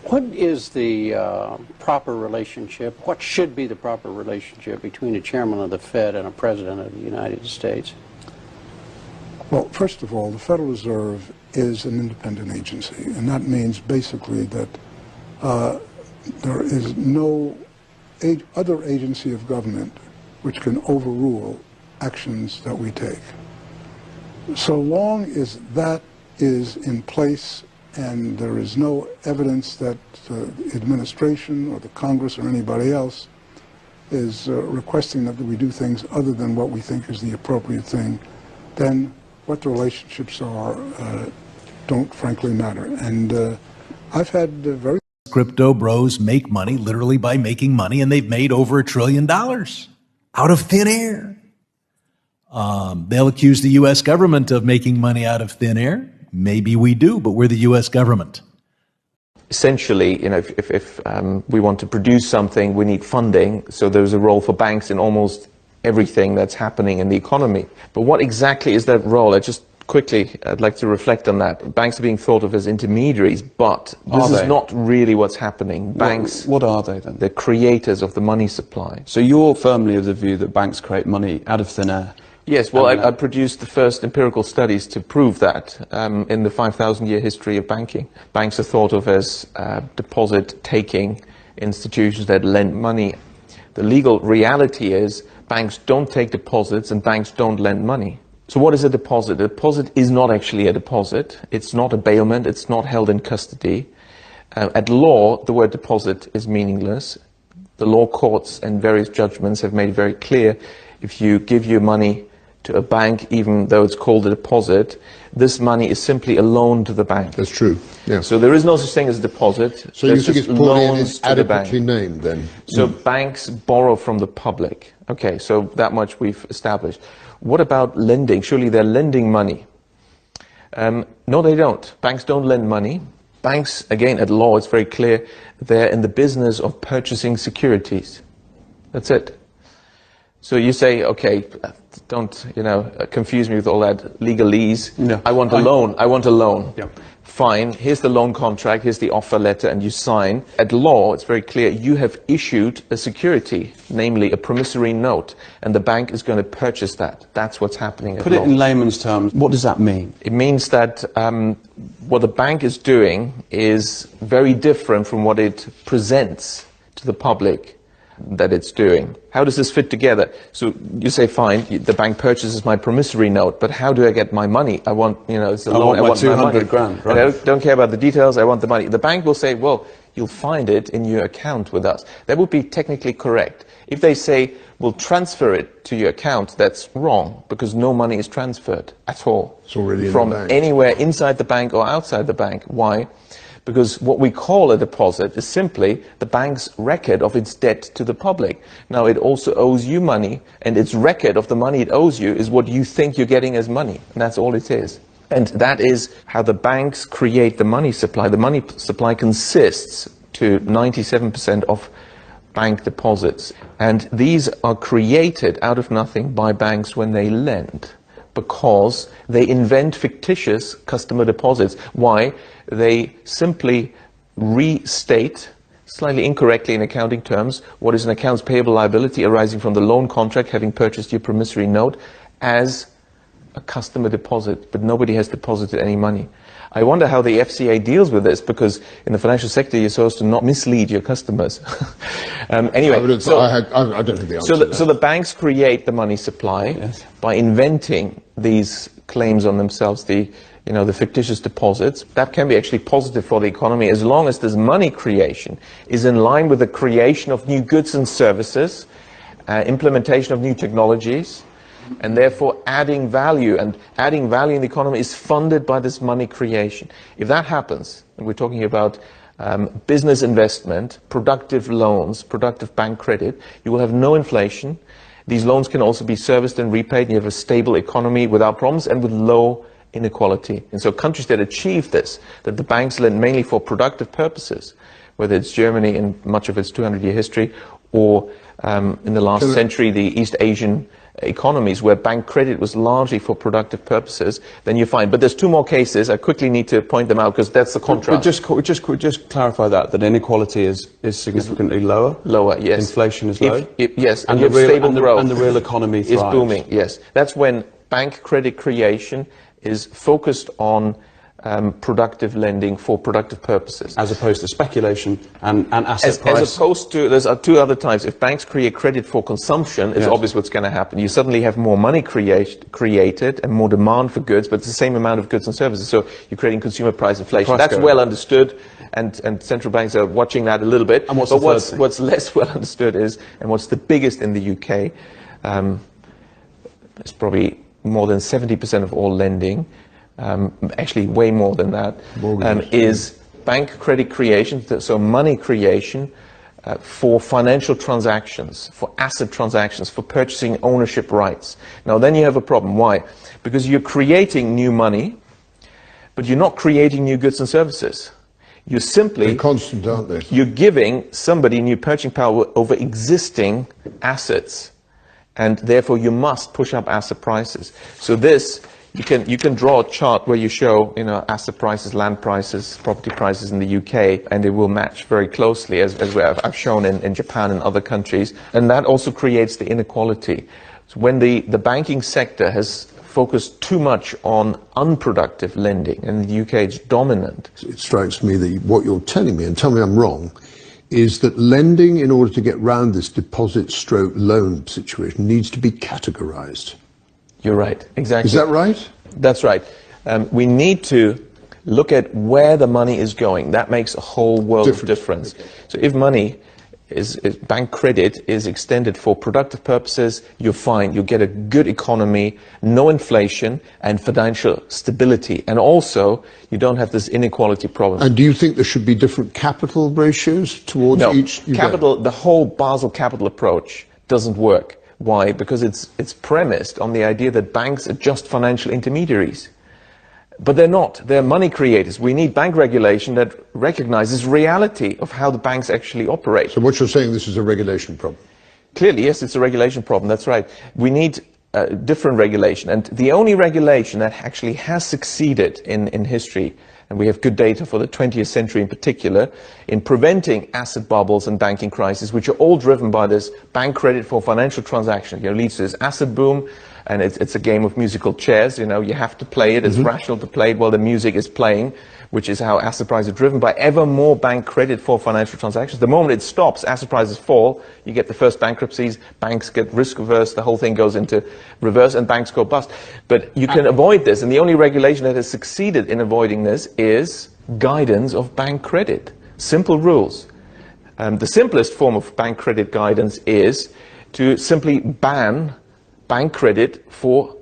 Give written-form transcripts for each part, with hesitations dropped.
What is the proper relationship, what should be the proper relationship between a chairman of the Fed and a president of the United States? Well, first of all, the Federal Reserve is an independent agency, and that means basically that there is no other agency of government which can overrule actions that we take. So long as that is in place and there is no evidence that the administration or the Congress or anybody else is requesting that we do things other than what we think is the appropriate thing, then what the relationships are don't frankly matter. And I've had very... Crypto bros make money literally by making money, and they've made over $1 trillion out of thin air. They'll accuse the U.S. government of making money out of thin air. Maybe we do, but we're the U.S. government. Essentially, you know, if we want to produce something, we need funding. So there's a role for banks in almost everything that's happening in the economy. But what exactly is that role? I'd like to reflect on that. Banks are being thought of as intermediaries, but this is not really what's happening. Banks, what are they then? They're creators of the money supply. So you're firmly of the view that banks create money out of thin air? Yes, well, I produced the first empirical studies to prove that in the 5,000-year history of banking. Banks are thought of as deposit-taking institutions that lend money. The legal reality is banks don't take deposits and banks don't lend money. So what is a deposit? A deposit is not actually a deposit. It's not a bailment. It's not held in custody. At law, the word deposit is meaningless. The law courts and various judgments have made it very clear if you give your money to a bank, even though it's called a deposit, this money is simply a loan to the bank. That's true, yeah. So there is no such thing as a deposit. So you think it's probably adequately named then? So banks borrow from the public. Okay, so that much we've established. What about lending? Surely they're lending money. No, they don't. Banks don't lend money. Banks, again, at law, it's very clear, they're in the business of purchasing securities. That's it. So you say, okay, don't, confuse me with all that legalese. No. I want a loan. I want a loan. Yep. Fine. Here's the loan contract. Here's the offer letter, and you sign. At law, it's very clear. You have issued a security, namely a promissory note, and the bank is going to purchase that. That's what's happening at law. Put it in layman's terms. What does that mean? It means that what the bank is doing is very different from what it presents to the public that it's doing. How does this fit together? So you say, fine, the bank purchases my promissory note, but how do I get my money? I want, it's a loan. I want 200 grand, right? I don't care about the details, I want the money. The bank will say, well, you'll find it in your account with us. That would be technically correct. If they say, we'll transfer it to your account, that's wrong, because no money is transferred at all. It's already from in the bank. Anywhere inside the bank or outside the bank. Why? Because what we call a deposit is simply the bank's record of its debt to the public. Now, it also owes you money, and its record of the money it owes you is what you think you're getting as money, and that's all it is. And that is how the banks create the money supply. The money supply consists to 97% of bank deposits, and these are created out of nothing by banks when they lend, because they invent fictitious customer deposits. Why? They simply restate, slightly incorrectly in accounting terms, what is an accounts payable liability arising from the loan contract having purchased your promissory note as a customer deposit, but nobody has deposited any money. I wonder how the FCA deals with this, because in the financial sector you're supposed to not mislead your customers. Anyway, so, I don't think the answer so the banks create the money supply by inventing these claims on themselves, the fictitious deposits. That can be actually positive for the economy as long as this money creation is in line with the creation of new goods and services, implementation of new technologies, and therefore adding value. And adding value in the economy is funded by this money creation. If that happens, and we're talking about business investment, productive loans, productive bank credit, you will have no inflation. These loans can also be serviced and repaid, and you have a stable economy without problems and with low inequality. And so countries that achieve this, that the banks lend mainly for productive purposes, whether it's Germany in much of its 200-year history, or in the last century, the East Asian economies where bank credit was largely for productive purposes, then you're fine. But there's two more cases. I quickly need to point them out because that's the contrast. But just clarify that inequality is significantly lower. Lower, yes. Inflation is low. Yes, and you have stable growth. And the real economy thrives. Is booming. Yes, that's when bank credit creation is focused on productive lending for productive purposes. As opposed to speculation and asset price. As opposed to, there's two other types. If banks create credit for consumption, it's obvious what's going to happen. You suddenly have more money created and more demand for goods, but it's the same amount of goods and services. So you're creating consumer price inflation. That's well understood, and central banks are watching that a little bit. And what's less well understood is, and what's the biggest in the UK, it's probably more than 70% of all lending, actually way more than that, is bank credit creation, so money creation for financial transactions, for asset transactions, for purchasing ownership rights. Now then you have a problem. Why? Because you're creating new money, but you're not creating new goods and services. You're simply... They're constant, aren't they? You're giving somebody new purchasing power over existing assets, and therefore you must push up asset prices. So this... You can draw a chart where you show, asset prices, land prices, property prices in the UK, and they will match very closely, as I've shown in Japan and other countries. And that also creates the inequality. So when the banking sector has focused too much on unproductive lending, and in the UK it's dominant. It strikes me that what you're telling me, and tell me I'm wrong, is that lending, in order to get round this deposit/loan situation, needs to be categorized. You're right, exactly. Is that right? That's right. We need to look at where the money is going. That makes a whole world of difference. Okay. So if money bank credit is extended for productive purposes, you're fine. You get a good economy, no inflation, and financial stability. And also, you don't have this inequality problem. And do you think there should be different capital ratios towards each? Capital, the whole Basel capital approach doesn't work. Why? Because it's premised on the idea that banks are just financial intermediaries. But they're not. They're money creators. We need bank regulation that recognizes reality of how the banks actually operate. So what you're saying, this is a regulation problem? Clearly, yes, it's a regulation problem. That's right. We need different regulation. And the only regulation that actually has succeeded in history, and we have good data for the 20th century in particular, in preventing asset bubbles and banking crises, which are all driven by this bank credit for financial transactions. Leads to this asset boom, and it's a game of musical chairs. You have to play it. It's rational to play it while the music is playing, which is how asset prices are driven by ever more bank credit for financial transactions. The moment it stops, asset prices fall, you get the first bankruptcies, banks get risk averse, the whole thing goes into reverse, and banks go bust. But you can avoid this, and the only regulation that has succeeded in avoiding this is guidance of bank credit. Simple rules. The simplest form of bank credit guidance is to simply ban bank credit for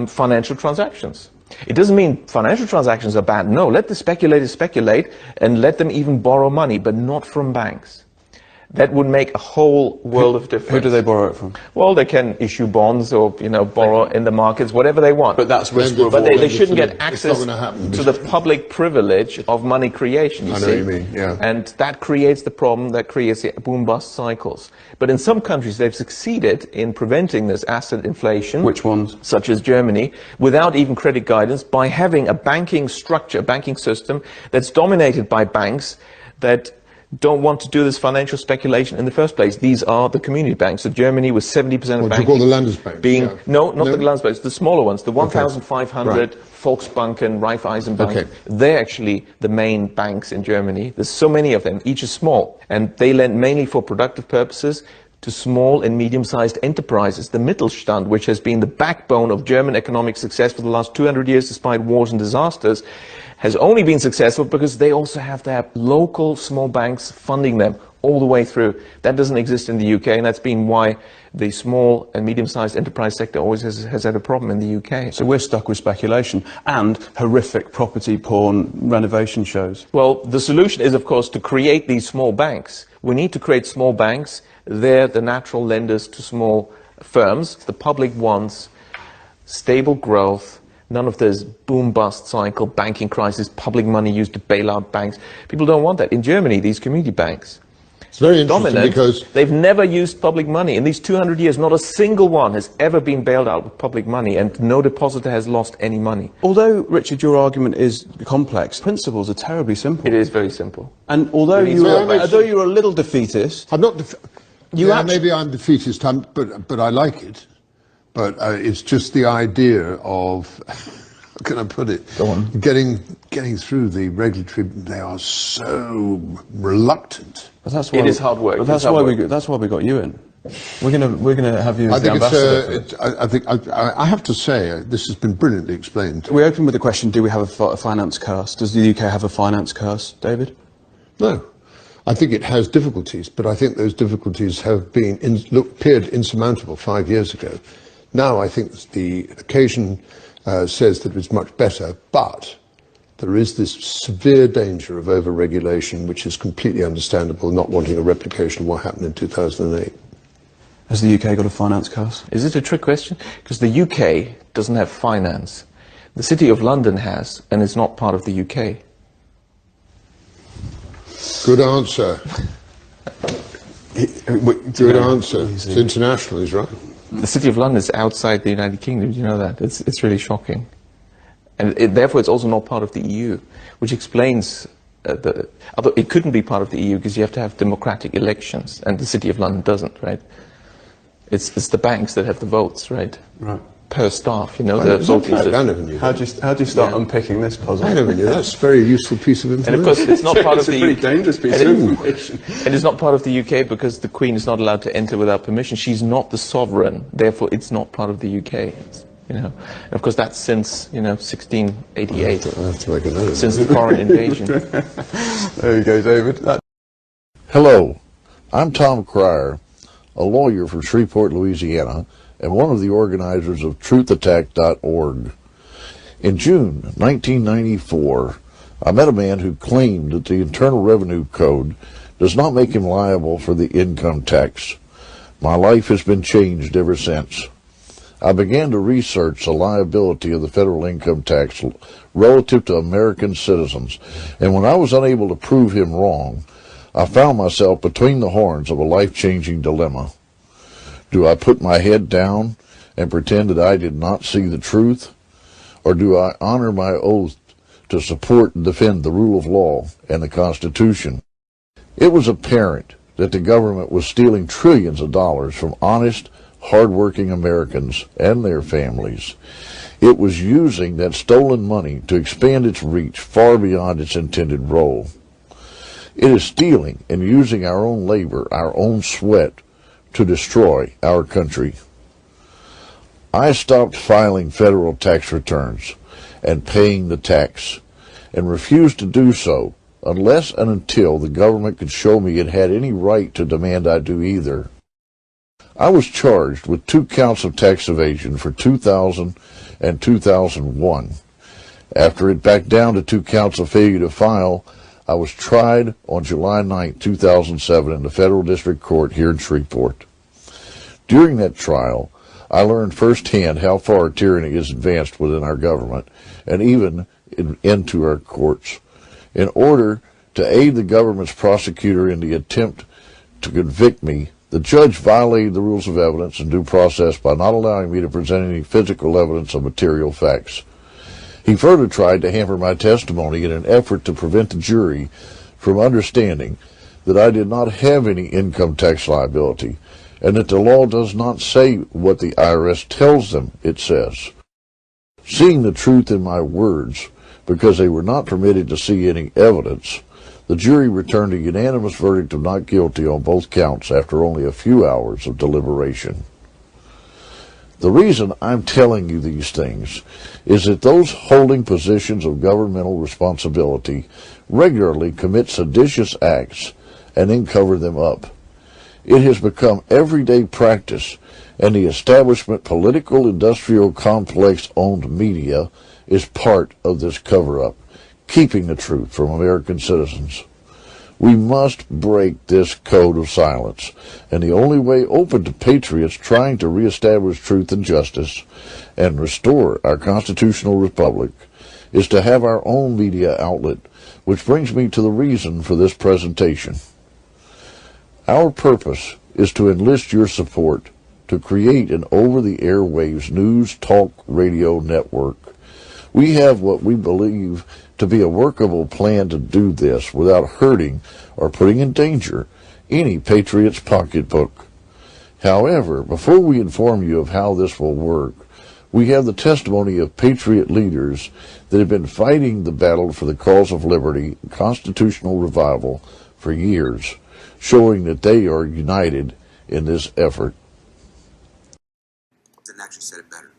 financial transactions. It doesn't mean financial transactions are bad. No, let the speculators speculate and let them even borrow money, but not from banks. That would make a whole world of difference. Who do they borrow it from? Well, they can issue bonds or, borrow in the markets, whatever they want. But that's risk. But they shouldn't get access to the public privilege of money creation, you see. I know what you mean, yeah. And that creates the problem, that creates the boom-bust cycles. But in some countries, they've succeeded in preventing this asset inflation. Which ones? Such as Germany, without even credit guidance, by having a banking structure, banking system that's dominated by banks that don't want to do this financial speculation in the first place. These are the community banks. So Germany was 70% of banking. What do you call the Landesbanks? No, not the Landesbanks, the smaller ones, the 1,500 Volksbanken, Raiffeisenbank. They're actually the main banks in Germany. There's so many of them, each is small. And they lend mainly for productive purposes to small and medium-sized enterprises. The Mittelstand, which has been the backbone of German economic success for the last 200 years despite wars and disasters, has only been successful because they also have their local small banks funding them all the way through. That doesn't exist in the UK, and that's been why the small and medium-sized enterprise sector always has had a problem in the UK. So we're stuck with speculation and horrific property porn renovation shows. Well, the solution is, of course, to create these small banks. We need to create small banks. They're the natural lenders to small firms. The public wants stable growth, none of this boom-bust cycle, banking crisis, public money used to bail out banks. People don't want that. In Germany, these community banks It's very interesting dominant. because They've never used public money. In these 200 years, not a single one has ever been bailed out with public money, and no depositor has lost any money. Although, Richard, your argument is complex, principles are terribly simple. It is very simple. And although you're a little defeatist, I'm not. You Yeah, actually- maybe I'm defeatist, but I like it. But it's just the idea of, how can I put it? Go on. Getting through the regulatory. They are so reluctant. but that's why It is hard work. But that's It's hard why work. that's why we got you in. We're gonna have you as I the think ambassador. I have to say this has been brilliantly explained. We open with the question: do we have a finance curse? Does the UK have a finance curse, David? No. I think it has difficulties, but I think those difficulties have been appeared insurmountable 5 years ago. Now I think the occasion says that it's much better, but there is this severe danger of over-regulation, which is completely understandable, not wanting a replication of what happened in 2008. Has the UK got a finance curse? Is it a trick question? Because the UK doesn't have finance. The City of London has, and it's not part of the UK. Good answer. Good answer. It's international, he's right. The City of London is outside the United Kingdom. Do you know that? It's really shocking. And therefore it's also not part of the EU, which explains although it couldn't be part of the EU because you have to have democratic elections, and the City of London doesn't, right? It's the banks that have the votes, right? Right. Per staff, you know, the voting I system. never knew How that. do you start unpicking this puzzle? I never knew that. That's a very useful piece of And information. of course, it's not part of It's a the pretty dangerous piece of information. And it's not part of the UK because the Queen is not allowed to enter without permission. She's not the sovereign, therefore it's not part of the UK. You know, and of course that's since 1688, I have to make a note of since that. the foreign invasion. There you go, David. Hello, I'm Tom Cryer, a lawyer from Shreveport, Louisiana, and one of the organizers of truthattack.org. In June 1994, I met a man who claimed that the Internal Revenue Code does not make him liable for the income tax. My life has been changed ever since. I began to research the liability of the federal income tax relative to American citizens, and when I was unable to prove him wrong, I found myself between the horns of a life-changing dilemma. Do I put my head down and pretend that I did not see the truth? Or do I honor my oath to support and defend the rule of law and the Constitution? It was apparent that the government was stealing trillions of dollars from honest, hard-working Americans and their families. It was using that stolen money to expand its reach far beyond its intended role. It is stealing and using our own labor, our own sweat, to destroy our country. I stopped filing federal tax returns and paying the tax, and refused to do so unless and until the government could show me it had any right to demand I do either. I was charged with 2 counts of tax evasion for 2000 and 2001. After it backed down to 2 counts of failure to file, I was tried on July 9, 2007 in the Federal District Court here in Shreveport. During that trial, I learned firsthand how far tyranny is advanced within our government and even into our courts. In order to aid the government's prosecutor in the attempt to convict me, the judge violated the rules of evidence and due process by not allowing me to present any physical evidence of material facts. He further tried to hamper my testimony in an effort to prevent the jury from understanding that I did not have any income tax liability and that the law does not say what the IRS tells them it says. Seeing the truth in my words, because they were not permitted to see any evidence, the jury returned a unanimous verdict of not guilty on both counts after only a few hours of deliberation. The reason I'm telling you these things is that those holding positions of governmental responsibility regularly commit seditious acts and then cover them up. It has become everyday practice, and the establishment political industrial complex owned media is part of this cover-up, keeping the truth from American citizens. We must break this code of silence, and the only way open to patriots trying to reestablish truth and justice and restore our constitutional republic is to have our own media outlet, which brings me to the reason for this presentation. Our purpose is to enlist your support to create an over-the-airwaves news talk radio network. We have what we believe to be a workable plan to do this without hurting or putting in danger any patriot's pocketbook. However, before we inform you of how this will work, we have the testimony of patriot leaders that have been fighting the battle for the cause of liberty and constitutional revival for years, showing that they are united in this effort. And actually said it better.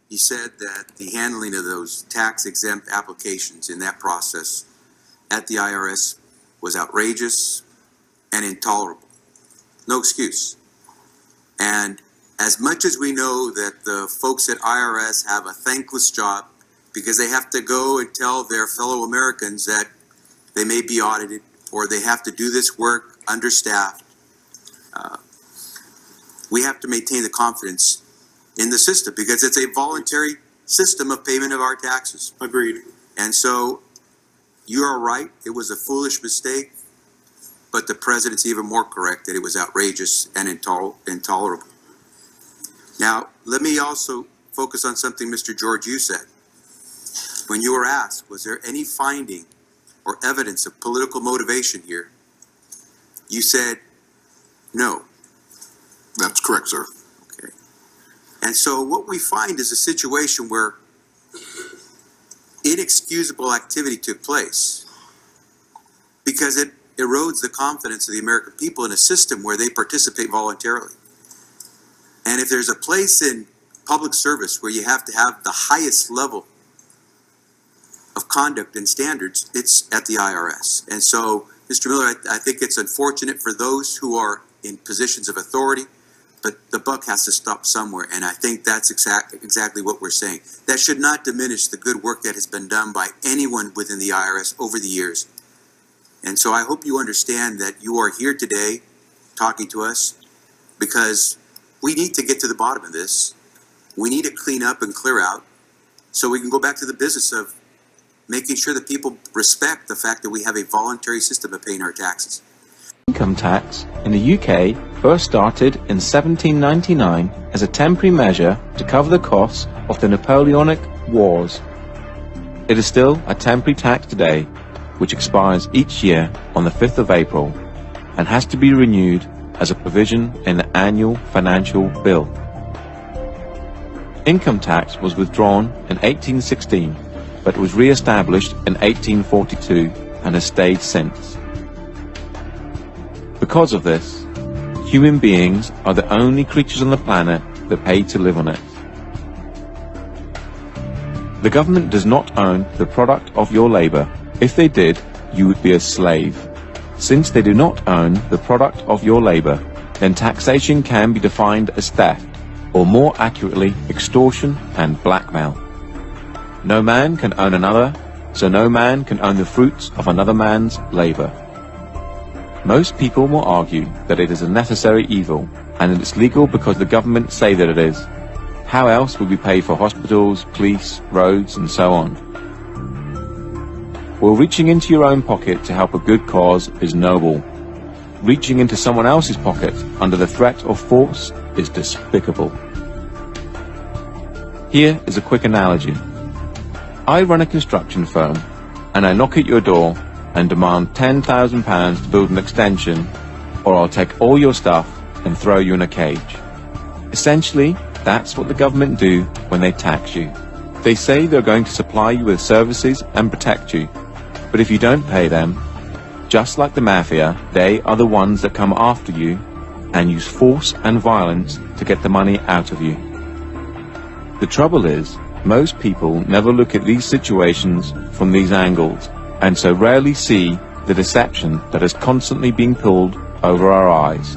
He said that the handling of those tax-exempt applications in that process at the IRS was outrageous and intolerable. No excuse. And as much as we know that the folks at IRS have a thankless job because they have to go and tell their fellow Americans that they may be audited or they have to do this work understaffed, we have to maintain the confidence in the system because it's a voluntary system of payment of our taxes. Agreed. And so you are right. It was a foolish mistake, but the president's even more correct that it was outrageous and intolerable. Now, let me also focus on something, Mr. George, you said. When you were asked, was there any finding or evidence of political motivation here? You said no. That's correct, sir. Okay. And so what we find is a situation where inexcusable activity took place because it erodes the confidence of the American people in a system where they participate voluntarily. And if there's a place in public service where you have to have the highest level of conduct and standards, it's at the IRS. And so, Mr. Miller, I think it's unfortunate for those who are in positions of authority, but the buck has to stop somewhere. And I think that's exactly what we're saying. That should not diminish the good work that has been done by anyone within the IRS over the years. And so I hope you understand that you are here today talking to us because we need to get to the bottom of this. We need to clean up and clear out so we can go back to the business of making sure that people respect the fact that we have a voluntary system of paying our taxes. Income tax in the UK first started in 1799 as a temporary measure to cover the costs of the Napoleonic Wars. It is still a temporary tax today, which expires each year on the 5th of April and has to be renewed as a provision in the annual financial bill. Income tax was withdrawn in 1816, but was re-established in 1842 and has stayed since. Because of this, human beings are the only creatures on the planet that pay to live on it. The government does not own the product of your labor. If they did, you would be a slave. Since they do not own the product of your labor, then taxation can be defined as theft, or more accurately, extortion and blackmail. No man can own another, so no man can own the fruits of another man's labor. Most people will argue that it is a necessary evil, and that it's legal because the government say that it is. How else would we pay for hospitals, police, roads, and so on? Well, reaching into your own pocket to help a good cause is noble. Reaching into someone else's pocket under the threat of force is despicable. Here is a quick analogy. I run a construction firm, and I knock at your door and demand £10,000 to build an extension, or I'll take all your stuff and throw you in a cage. Essentially, that's what the government do when they tax you. They say they're going to supply you with services and protect you, but if you don't pay them, just like the mafia, they are the ones that come after you and use force and violence to get the money out of you. The trouble is, most people never look at these situations from these angles, and so rarely see the deception that is constantly being pulled over our eyes.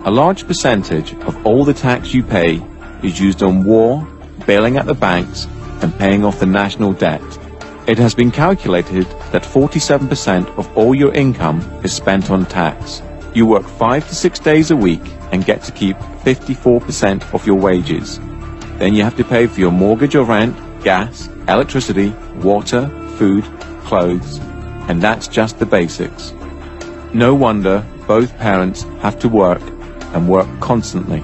A large percentage of all the tax you pay is used on war, bailing out the banks, and paying off the national debt. It has been calculated that 47% of all your income is spent on tax. You work 5 to 6 days a week and get to keep 54% of your wages. Then you have to pay for your mortgage or rent, gas, electricity, water, food, clothes, and that's just the basics. No wonder both parents have to work and work constantly,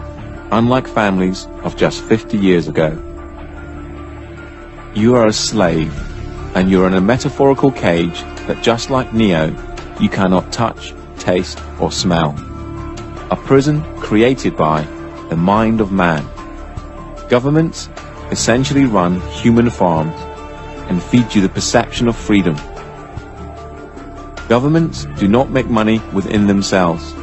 unlike families of just 50 years ago. You are a slave, and you are in a metaphorical cage that, just like Neo, you cannot touch, taste, or smell. A prison created by the mind of man. Governments essentially run human farms and feed you the perception of freedom. Governments do not make money within themselves.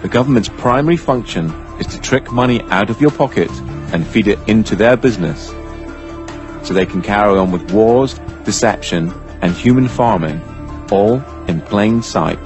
The government's primary function is to trick money out of your pocket and feed it into their business, so they can carry on with wars, deception, and human farming, all in plain sight.